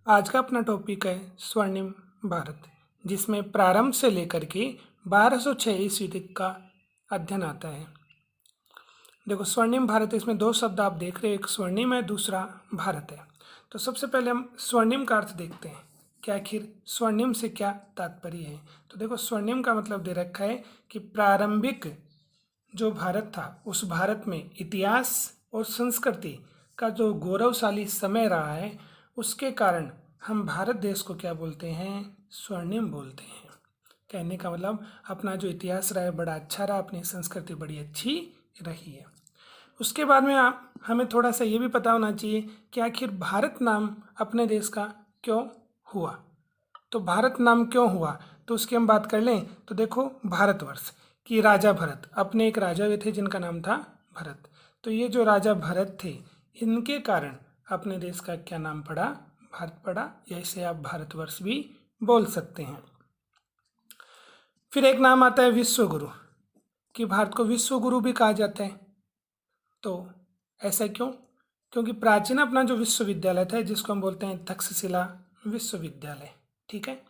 आज का अपना टॉपिक है स्वर्णिम भारत, जिसमें प्रारंभ से लेकर के 1206 ईस्वी तक का अध्ययन आता है। देखो, स्वर्णिम भारत, इसमें दो शब्द आप देख रहे हो, एक स्वर्णिम है, दूसरा भारत है। तो सबसे पहले हम स्वर्णिम का अर्थ देखते हैं कि आखिर स्वर्णिम से क्या तात्पर्य है। तो देखो, स्वर्णिम का मतलब दे रखा है कि प्रारंभिक जो भारत था उस भारत में इतिहास और संस्कृति का जो गौरवशाली समय रहा है, उसके कारण हम भारत देश को क्या बोलते हैं, स्वर्णिम बोलते हैं। कहने का मतलब अपना जो इतिहास रहा है बड़ा अच्छा रहा, अपनी संस्कृति बड़ी अच्छी रही है। उसके बाद में हमें थोड़ा सा ये भी पता होना चाहिए कि आखिर भारत नाम अपने देश का क्यों हुआ। तो भारत नाम क्यों हुआ, तो उसकी हम बात कर लें तो देखो, भारतवर्ष कि राजा भरत, अपने एक राजा हुए थे जिनका नाम था भरत। तो ये जो राजा भरत थे, इनके कारण अपने देश का क्या नाम पड़ा, भारत पड़ा, या इसे आप भारतवर्ष भी बोल सकते हैं। फिर एक नाम आता है विश्वगुरु, कि भारत को विश्वगुरु भी कहा जाता है। तो ऐसा क्यों? क्योंकि प्राचीन अपना जो विश्वविद्यालय था, जिसको हम बोलते हैं तक्षशिला विश्वविद्यालय, ठीक है।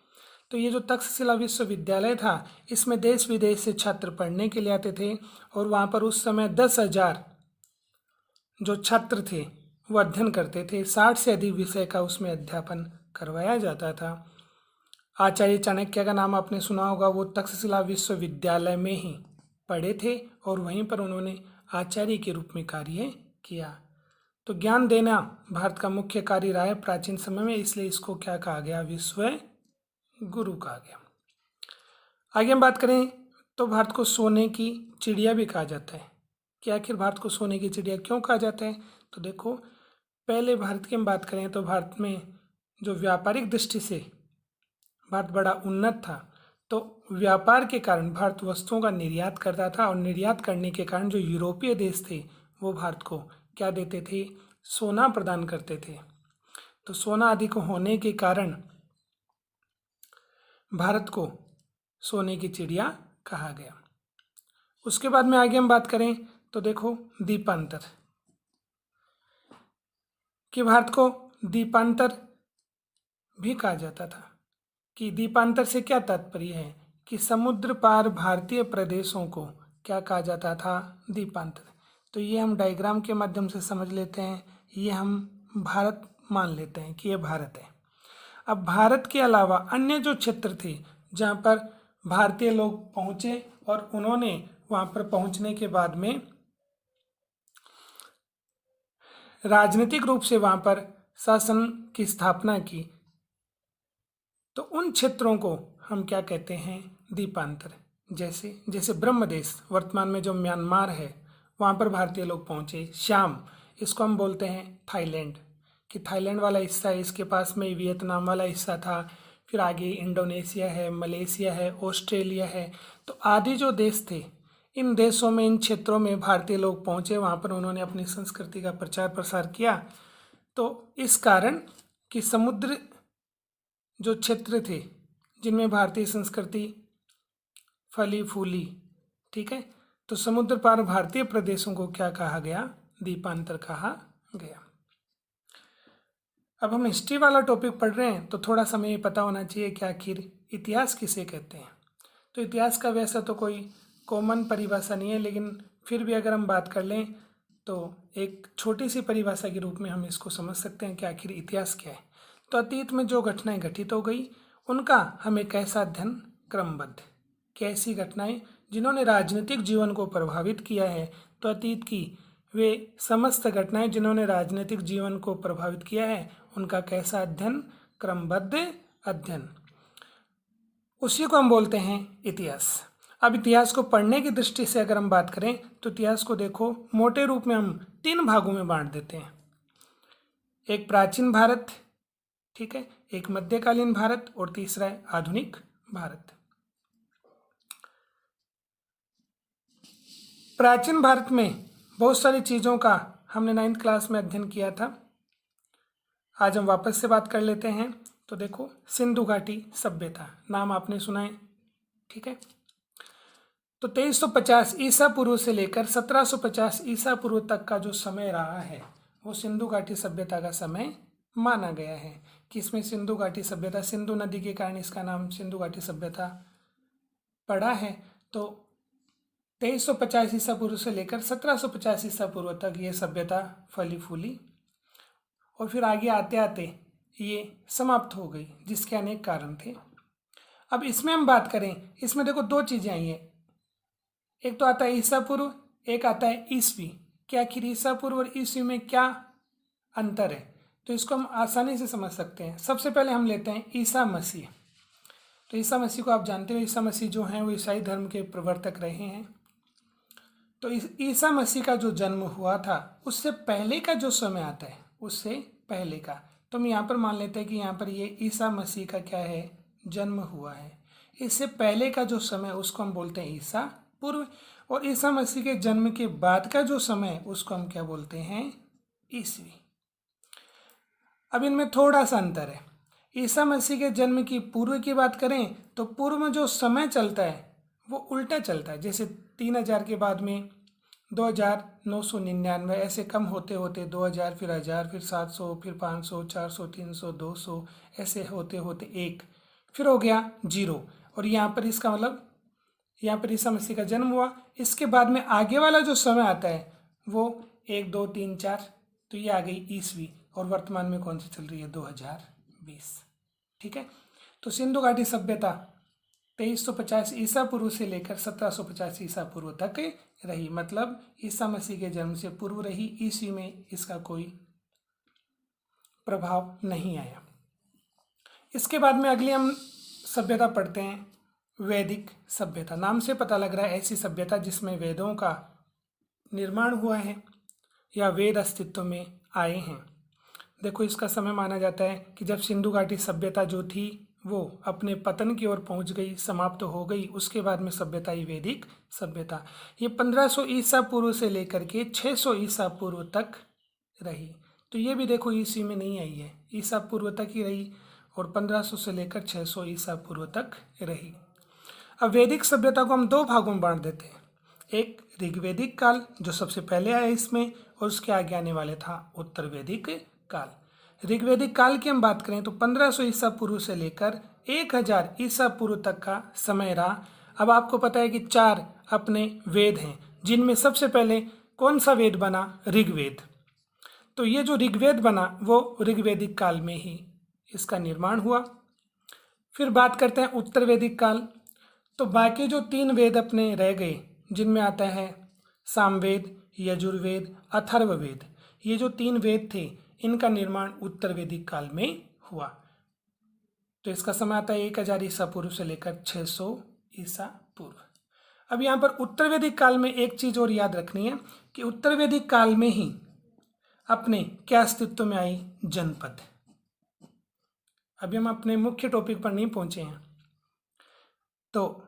तो ये जो तक्षशिला विश्वविद्यालय था, इसमें देश विदेश से छात्र पढ़ने के लिए आते थे, और वहाँ पर उस समय 10,000 जो छात्र थे वो अध्ययन करते थे। 60 से अधिक विषय का उसमें अध्यापन करवाया जाता था। आचार्य चाणक्य का नाम आपने सुना होगा, वो तक्षशिला विश्वविद्यालय में ही पढ़े थे और वहीं पर उन्होंने आचार्य के रूप में कार्य किया। तो ज्ञान देना भारत का मुख्य कार्य रहा है प्राचीन समय में, इसलिए इसको क्या कहा गया, विश्व गुरु कहा गया। आगे हम बात करें तो भारत को सोने की चिड़िया भी कहा जाता है। कि आखिर भारत को सोने की चिड़िया क्यों कहा जाता है, तो देखो, पहले भारत की हम बात करें तो भारत में जो व्यापारिक दृष्टि से भारत बड़ा उन्नत था। तो व्यापार के कारण भारत वस्तुओं का निर्यात करता था, और निर्यात करने के कारण जो यूरोपीय देश थे वो भारत को क्या देते थे, सोना प्रदान करते थे। तो सोना अधिक होने के कारण भारत को सोने की चिड़िया कहा गया। उसके बाद में आगे हम बात करें तो देखो, द्वीपांतर, कि भारत को द्वीपांतर भी कहा जाता था। कि द्वीपांतर से क्या तात्पर्य है, कि समुद्र पार भारतीय प्रदेशों को क्या कहा जाता था, द्वीपांतर। तो ये हम डायग्राम के माध्यम से समझ लेते हैं, ये हम भारत मान लेते हैं कि ये भारत है। अब भारत के अलावा अन्य जो क्षेत्र थे जहाँ पर भारतीय लोग पहुँचे, और उन्होंने वहाँ पर पहुँचने के बाद में राजनीतिक रूप से वहाँ पर शासन की स्थापना की, तो उन क्षेत्रों को हम क्या कहते हैं, द्वीपांतर। जैसे जैसे ब्रह्मदेश, वर्तमान में जो म्यांमार है, वहाँ पर भारतीय लोग पहुँचे। श्याम, इसको हम बोलते हैं थाईलैंड, कि थाईलैंड वाला हिस्सा है, इसके पास में वियतनाम वाला हिस्सा था। फिर आगे इंडोनेशिया है, मलेशिया है, ऑस्ट्रेलिया है। तो आदि जो देश थे, इन देशों में, इन क्षेत्रों में भारतीय लोग पहुँचे, वहाँ पर उन्होंने अपनी संस्कृति का प्रचार प्रसार किया। तो इस कारण कि समुद्र जो क्षेत्र थे जिनमें भारतीय संस्कृति फली फूली, ठीक है, तो समुद्र पार भारतीय प्रदेशों को क्या कहा गया, द्वीपांतर कहा गया। अब हम हिस्ट्री वाला टॉपिक पढ़ रहे हैं, तो थोड़ा सा हमें ये पता होना चाहिए कि आखिर इतिहास किसे कहते हैं। तो इतिहास का वैसा तो कोई कॉमन परिभाषा नहीं है, लेकिन फिर भी अगर हम बात कर लें तो एक छोटी सी परिभाषा के रूप में हम इसको समझ सकते हैं कि आखिर इतिहास क्या है। तो अतीत में जो घटनाएं घटित हो गई, उनका हमें कैसा अध्ययन, क्रमबद्ध, कैसी घटनाएं जिन्होंने राजनीतिक जीवन को प्रभावित किया है। तो अतीत की वे समस्त घटनाएं जिन्होंने राजनीतिक जीवन को प्रभावित किया है, उनका कैसा अध्ययन, क्रमबद्ध अध्ययन, उसी को हम बोलते हैं इतिहास। अब इतिहास को पढ़ने की दृष्टि से अगर हम बात करें तो इतिहास को देखो, मोटे रूप में हम 3 भागों में बांट देते हैं। एक प्राचीन भारत, ठीक है, एक मध्यकालीन भारत, और तीसरा है आधुनिक भारत। प्राचीन भारत में बहुत सारी चीज़ों का हमने 9th क्लास में अध्ययन किया था। आज हम वापस से बात कर लेते हैं। तो देखो, सिंधु घाटी सभ्यता, नाम आपने सुना है, ठीक है। तो 2350 ईसा पूर्व से लेकर 1750 ईसा पूर्व तक का जो समय रहा है, वो सिंधु घाटी सभ्यता का समय माना गया है। किसमें सिंधु घाटी सभ्यता, सिंधु नदी के कारण इसका नाम सिंधु घाटी सभ्यता पड़ा है। तो 2350 ईसा पूर्व से लेकर 1750 ईसा पूर्व तक ये सभ्यता फली फूली और फिर आगे आते आते ये समाप्त हो गई, जिसके अनेक कारण थे। अब इसमें हम बात करें, इसमें देखो दो चीज़ें आई हैं, एक तो आता है ईसा पूर्व, एक आता है ईसवी। कि आखिर ईसा पूर्व और ईसवी में क्या अंतर है, तो इसको हम आसानी से समझ सकते हैं। सबसे पहले हम लेते हैं ईसा मसीह। तो ईसा मसीह को आप जानते हो, ईसा मसीह जो हैं वो ईसाई धर्म के प्रवर्तक रहे हैं। तो ईसा मसीह का जो जन्म हुआ था उससे पहले का जो समय आता है, उससे पहले का, तो हम यहाँ पर मान लेते हैं कि यहाँ पर ये ईसा मसीह का क्या है, जन्म हुआ है। इससे पहले का जो समय उसको हम बोलते हैं ईसा पूर्व, और ईसा मसीह के जन्म के बाद का जो समय उसको हम क्या बोलते हैं, ईसवी। अब इनमें थोड़ा सा अंतर है। ईसा मसीह के जन्म की पूर्व की बात करें तो पूर्व में जो समय चलता है वो उल्टा चलता है। जैसे 3000 के बाद में 2999, ऐसे कम होते होते 2000, फिर 1000, फिर 700, फिर 500, 400, 300, 200, ऐसे होते होते 1, फिर हो गया 0। और यहाँ पर इसका मतलब यहाँ पर ईसा मसीह का जन्म हुआ। इसके बाद में आगे वाला जो समय आता है वो 1, 2, 3, 4, तो ये आ गई ईसवी। और वर्तमान में कौन सी चल रही है, 2020। ठीक है। तो सिंधु घाटी सभ्यता 2350 ईसा पूर्व से लेकर 1750 ईसा पूर्व तक रही, मतलब ईसा मसीह के जन्म से पूर्व रही। ईसवी में इसका कोई प्रभाव नहीं आया। इसके बाद में अगली हम सभ्यता पढ़ते हैं, वैदिक सभ्यता। नाम से पता लग रहा है ऐसी सभ्यता जिसमें वेदों का निर्माण हुआ है या वेद अस्तित्व में आए हैं। देखो, इसका समय माना जाता है कि जब सिंधु घाटी सभ्यता जो थी वो अपने पतन की ओर पहुंच गई, समाप्त हो गई। उसके बाद में सभ्यता ही वैदिक सभ्यता। ये 1500 ईसा पूर्व से लेकर के 600 ईसा पूर्व तक रही। तो ये भी देखो ईसवी में नहीं आई है, ईसा पूर्व तक ही रही और 1500 से लेकर 600 ईसा पूर्व तक रही। अब वैदिक सभ्यता को हम दो भागों में बांट देते हैं। एक ऋग्वैदिक काल जो सबसे पहले आया इसमें, और उसके आगे आने वाले था उत्तर वैदिक काल। ऋग्वैदिक काल की हम बात करें तो 1500 ईसा पूर्व से लेकर 1000 ईसा पूर्व तक का समय रहा। अब आपको पता है कि 4 अपने वेद हैं, जिनमें सबसे पहले कौन सा वेद बना, ऋग्वेद। तो ये जो ऋग्वेद बना वो ऋग्वैदिक काल में ही इसका निर्माण हुआ। फिर बात करते हैं उत्तर वैदिक काल। तो बाकी जो 3 वेद अपने रह गए, जिनमें आता है सामवेद, यजुर्वेद, अथर्ववेद। ये जो 3 वेद थे इनका निर्माण उत्तर वैदिक काल में हुआ। तो इसका समय आता है 1000 ईसा पूर्व से लेकर 600 ईसा पूर्व। अब यहाँ पर उत्तर वैदिक काल में एक चीज और याद रखनी है कि उत्तर वैदिक काल में ही अपने क्या अस्तित्व में आई, जनपद। अभी हम अपने मुख्य टॉपिक पर नहीं पहुंचे हैं। तो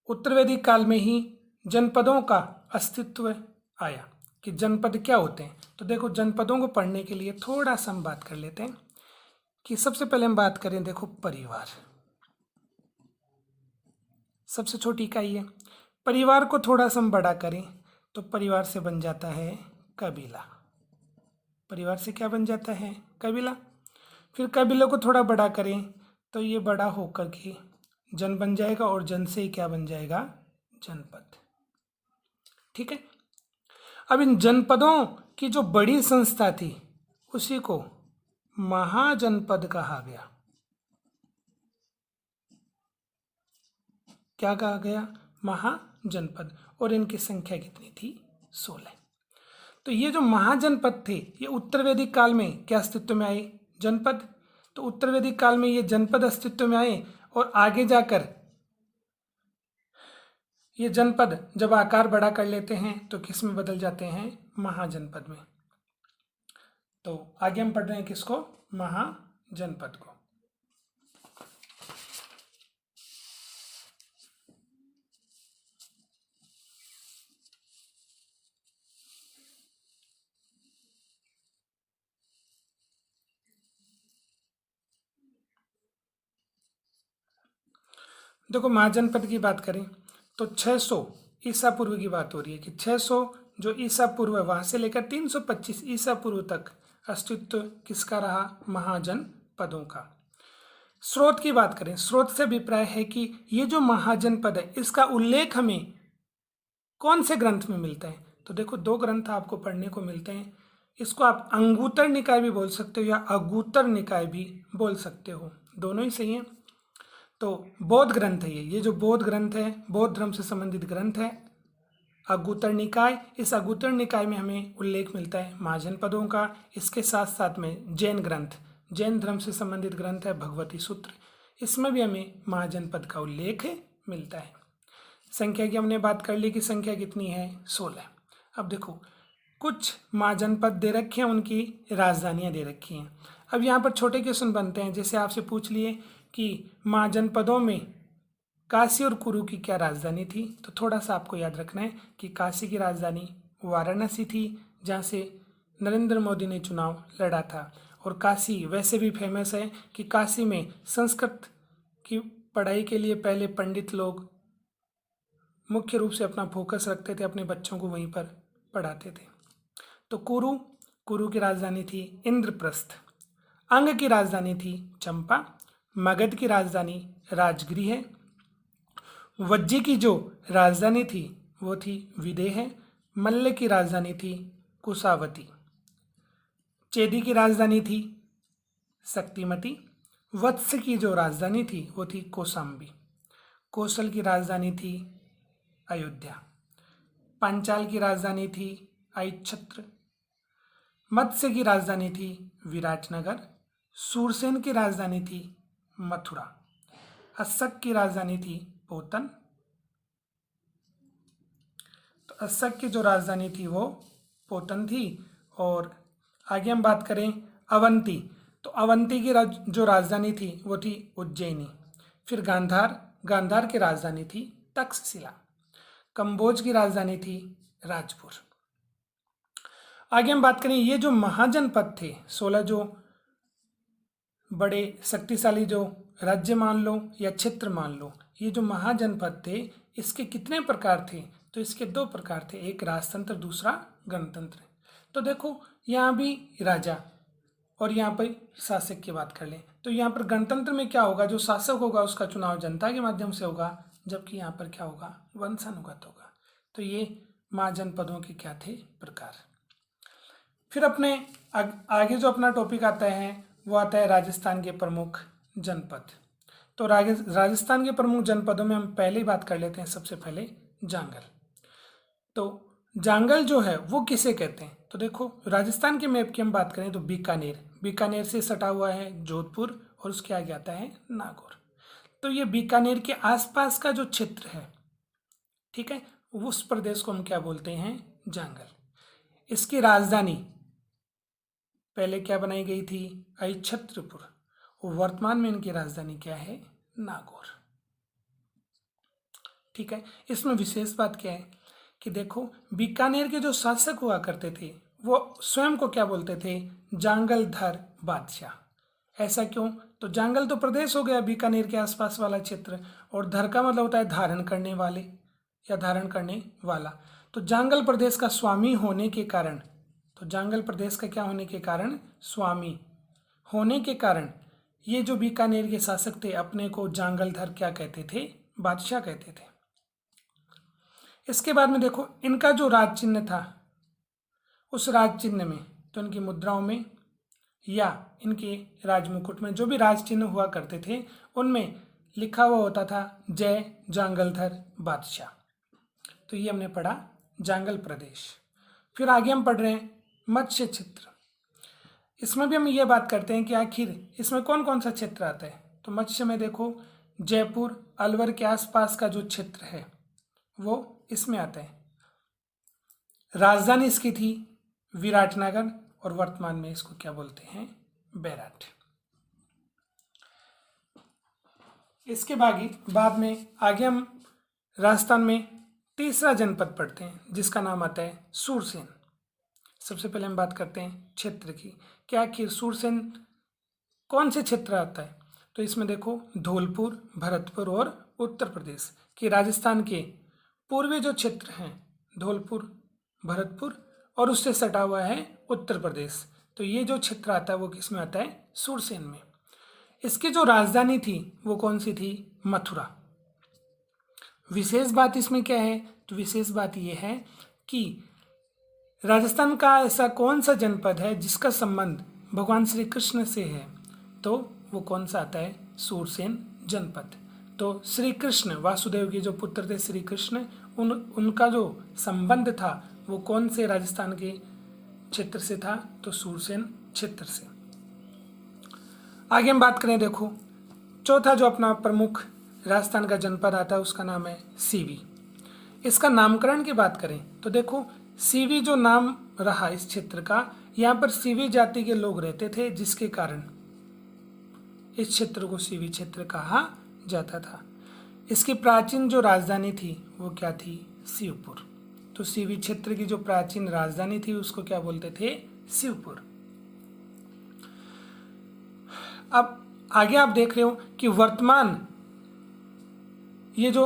उत्तर वैदिक काल में ही जनपदों का अस्तित्व आया कि जनपद क्या होते हैं। तो देखो, जनपदों को पढ़ने के लिए थोड़ा सा हम बात कर लेते हैं कि सबसे पहले हम बात करें, देखो परिवार सबसे छोटी इकाई है। परिवार को थोड़ा सा हम बड़ा करें तो परिवार से बन जाता है कबीला। परिवार से क्या बन जाता है, कबीला। फिर कबीले को थोड़ा बड़ा करें तो ये बड़ा होकर के जन बन जाएगा, और जन से ही क्या बन जाएगा, जनपद। ठीक है। अब इन जनपदों की जो बड़ी संस्था थी उसी को महाजनपद कहा गया। क्या कहा गया, महाजनपद। और इनकी संख्या कितनी थी, 16। तो ये जो महाजनपद थे ये उत्तर वैदिक काल में क्या अस्तित्व में आए, जनपद। तो उत्तर वैदिक काल में ये जनपद अस्तित्व में आए, और आगे जाकर ये जनपद जब आकार बड़ा कर लेते हैं तो किस में बदल जाते हैं, महाजनपद में। तो आगे हम पढ़ रहे हैं किसको, महाजनपद को। देखो, महाजनपद की बात करें तो 600 ईसा पूर्व की बात हो रही है कि 600 जो ईसा पूर्व है वहां से लेकर 325 ईसा पूर्व तक अस्तित्व किसका रहा, महाजनपद पदों का। स्रोत की बात करें, स्रोत से अभिप्राय है कि ये जो महाजनपद है इसका उल्लेख हमें कौन से ग्रंथ में मिलता है। तो देखो 2 ग्रंथ आपको पढ़ने को मिलते हैं, इसको आप अंगूतर निकाय भी बोल सकते हो या अगूतर निकाय भी बोल सकते हो, दोनों ही सही है। तो बौद्ध ग्रंथ है ये जो बौद्ध ग्रंथ है, बौद्ध धर्म से संबंधित ग्रंथ है अगूतर निकाय। इस अगूतर निकाय में हमें उल्लेख मिलता है महाजनपदों का। इसके साथ साथ में जैन ग्रंथ, जैन धर्म से संबंधित ग्रंथ है भगवती सूत्र, इसमें भी हमें महाजनपद का उल्लेख मिलता है। संख्या की हमने बात कर ली कि संख्या कितनी है, 16। अब देखो कुछ महाजनपद दे रखे हैं, उनकी राजधानियां दे रखी हैं। अब यहाँ पर छोटे क्वेश्चन बनते हैं, जैसे आपसे पूछ लिए कि महाजनपदों में काशी और कुरु की क्या राजधानी थी। तो थोड़ा सा आपको याद रखना है कि काशी की राजधानी वाराणसी थी, जहाँ से नरेंद्र मोदी ने चुनाव लड़ा था। और काशी वैसे भी फेमस है कि काशी में संस्कृत की पढ़ाई के लिए पहले पंडित लोग मुख्य रूप से अपना फोकस रखते थे, अपने बच्चों को वहीं पर पढ़ाते थे। तो कुरु की राजधानी थी इंद्रप्रस्थ, अंग की राजधानी थी चंपा, मगध की राजधानी राजगृह है, वज्जी की जो राजधानी थी वो थी विदेह, मल्ल की राजधानी थी कुशावती, चेदी की राजधानी थी शक्तिमती, वत्स की जो राजधानी थी वो थी कौशाम्बी, कौशल की राजधानी थी अयोध्या, पांचाल की राजधानी थी आइच्छत्र, मत्स्य की राजधानी थी विराटनगर, सूरसेन की राजधानी थी मथुरा, अस्सक की राजधानी थी पोतन। तो अस्सक की जो राजधानी थी वो पोतन थी। और आगे हम बात करें अवंती, तो अवंती की जो राजधानी थी वो थी उज्जैनी। फिर गांधार की राजधानी थी तक्षशिला, कंबोज की राजधानी थी राजपुर। आगे हम बात करें ये जो महाजनपद थे 16 जो बड़े शक्तिशाली जो राज्य मान लो या क्षेत्र मान लो, ये जो महाजनपद थे इसके कितने प्रकार थे। तो इसके 2 प्रकार थे, एक राजतंत्र दूसरा गणतंत्र। तो देखो यहाँ भी राजा और यहाँ पर शासक की बात कर लें तो यहाँ पर गणतंत्र में क्या होगा, जो शासक होगा उसका चुनाव जनता के माध्यम से होगा, जबकि यहाँ पर क्या होगा, वंशानुगत होगा। तो ये महाजनपदों के क्या थे प्रकार। फिर अपने आगे जो अपना टॉपिक आता है वो आता है राजस्थान के प्रमुख जनपद। तो राजस्थान के प्रमुख जनपदों में हम पहले ही बात कर लेते हैं, सबसे पहले जांगल। तो जांगल जो है वो किसे कहते हैं। तो देखो राजस्थान के मैप की हम बात करें तो बीकानेर से सटा हुआ है जोधपुर और उसके आगे आता है नागौर। तो ये बीकानेर के आसपास का जो क्षेत्र है, ठीक है, उस प्रदेश को हम क्या बोलते हैं, जांगल। इसकी राजधानी पहले क्या बनाई गई थी, अहिच्छत्रपुर, और वर्तमान में इनकी राजधानी क्या है, नागौर। ठीक है, इसमें विशेष बात क्या है कि देखो बीकानेर के जो शासक हुआ करते थे वो स्वयं को क्या बोलते थे, जांगलधर बादशाह। ऐसा क्यों, तो जांगल तो प्रदेश हो गया बीकानेर के आसपास वाला क्षेत्र, और धर का मतलब होता है धारण करने वाले या धारण करने वाला। तो जांगल प्रदेश का स्वामी होने के कारण, तो जांगल प्रदेश का क्या होने के कारण, स्वामी होने के कारण ये जो बीकानेर के शासक थे अपने को जांगलधर क्या कहते थे, बादशाह कहते थे। इसके बाद में देखो इनका जो राज चिन्ह था, उस राज चिन्ह में, तो इनकी मुद्राओं में या इनके राजमुकुट में जो भी राज चिन्ह हुआ करते थे उनमें लिखा हुआ होता था जय जांगलधर बादशाह। तो ये हमने पढ़ा जांगल प्रदेश। फिर आगे हम पढ़ रहे हैं मत्स्य क्षेत्र। इसमें भी हम ये बात करते हैं कि आखिर इसमें कौन कौन सा क्षेत्र आता है। तो मत्स्य में देखो जयपुर अलवर के आसपास का जो क्षेत्र है वो इसमें आता है। राजधानी इसकी थी विराटनगर और वर्तमान में इसको क्या बोलते हैं, बैराट। इसके बाद में आगे हम राजस्थान में तीसरा जनपद पढ़ते हैं जिसका नाम आता है सूरसेन। सबसे पहले हम बात करते हैं क्षेत्र की, क्या आखिर सूरसेन कौन से क्षेत्र आता है। तो इसमें देखो धौलपुर, भरतपुर और उत्तर प्रदेश की राजस्थान के पूर्वी जो क्षेत्र हैं धौलपुर, भरतपुर और उससे सटा हुआ है उत्तर प्रदेश। तो ये जो क्षेत्र आता है वो किस में आता है, सूरसेन में। इसकी जो राजधानी थी वो कौन सी थी? मथुरा। विशेष बात इसमें क्या है? तो विशेष बात ये है कि राजस्थान का ऐसा कौन सा जनपद है जिसका संबंध भगवान श्री कृष्ण से है? तो वो कौन सा आता है? सूरसेन जनपद। तो श्री कृष्ण, वासुदेव के जो पुत्र थे श्री कृष्ण, उनका जो संबंध था वो कौन से राजस्थान के क्षेत्र से था? तो सूरसेन क्षेत्र से। आगे हम बात करें, देखो चौथा जो अपना प्रमुख राजस्थान का जनपद आता है उसका नाम है सीवी। इसका नामकरण की बात करें तो देखो सीवी जो नाम रहा इस क्षेत्र का, यहाँ पर सीवी जाति के लोग रहते थे जिसके कारण इस क्षेत्र को सीवी क्षेत्र कहा जाता था। इसकी प्राचीन जो राजधानी थी वो क्या थी? शिवपुर। तो सीवी क्षेत्र की जो प्राचीन राजधानी थी उसको क्या बोलते थे? शिवपुर। अब आगे आप देख रहे हो कि वर्तमान ये जो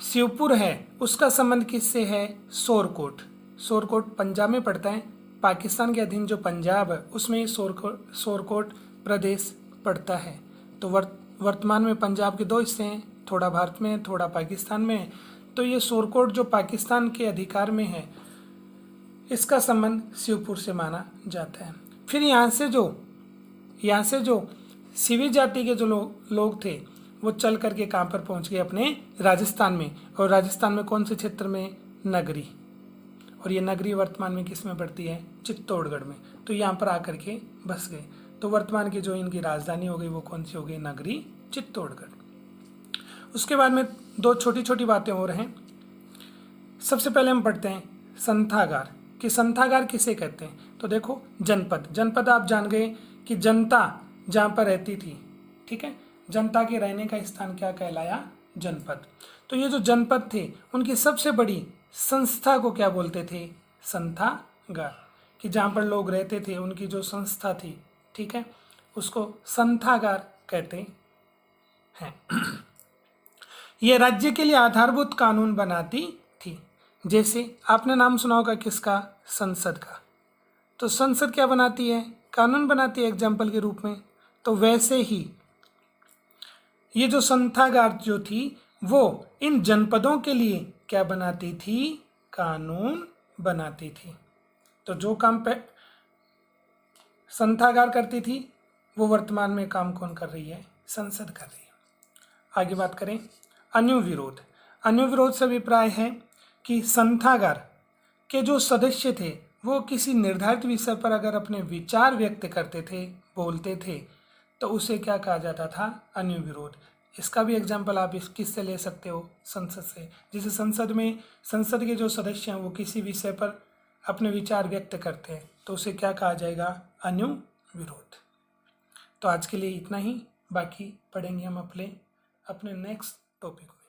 शिवपुर है उसका संबंध किससे है? सोरकोट। सोरकोट पंजाब में पड़ता है, पाकिस्तान के अधीन जो पंजाब है उसमें सोरकोट प्रदेश पड़ता है। तो वर्तमान में पंजाब के दो हिस्से हैं, थोड़ा भारत में है, थोड़ा पाकिस्तान में है। तो ये सोरकोट जो पाकिस्तान के अधिकार में है, इसका संबंध शिवपुर से माना जाता है। फिर यहाँ से जो सीवी जाति के जो लोग थे वो चल करके कहाँ पर पहुँच गए? अपने राजस्थान में। और राजस्थान में कौन से क्षेत्र में? नगरी। और ये नगरी वर्तमान में किस में पड़ती है? चित्तौड़गढ़ में। तो यहाँ पर आकर के बस गए। तो वर्तमान की जो इनकी राजधानी हो गई वो कौन सी हो गई? नगरी चित्तौड़गढ़। उसके बाद में दो छोटी छोटी बातें और हैं। सबसे पहले हम पढ़ते हैं संथागार, कि संथागार किसे कहते हैं? तो देखो जनपद आप जान गए कि जनता जहाँ पर रहती थी, ठीक है, जनता के रहने का स्थान क्या कहलाया? जनपद। तो ये जो जनपद थे उनकी सबसे बड़ी संस्था को क्या बोलते थे? संथागार। कि जहाँ पर लोग रहते थे उनकी जो संस्था थी, ठीक है, उसको संथागार कहते हैं। यह राज्य के लिए आधारभूत कानून बनाती थी। जैसे आपने नाम सुना होगा किसका? संसद का। तो संसद क्या बनाती है? कानून बनाती है एग्जाम्पल के रूप में। तो वैसे ही ये जो संथागार जो थी वो इन जनपदों के लिए क्या बनाती थी? कानून बनाती थी। तो जो काम पे संथागार करती थी वो वर्तमान में काम कौन कर रही है? संसद कर रही है। आगे बात करें अनुविरोध। अनुविरोध से अभिप्राय है कि संथागार के जो सदस्य थे वो किसी निर्धारित विषय पर अगर अपने विचार व्यक्त करते थे, बोलते थे, तो उसे क्या कहा जाता था? अनुविरोध। इसका भी एग्जाम्पल आप किससे ले सकते हो? संसद से। जैसे संसद के जो सदस्य हैं वो किसी विषय पर अपने विचार व्यक्त करते हैं तो उसे क्या कहा जाएगा? अनुविरोध। तो आज के लिए इतना ही, बाकी पढ़ेंगे हम अपने नेक्स्ट टॉपिक में।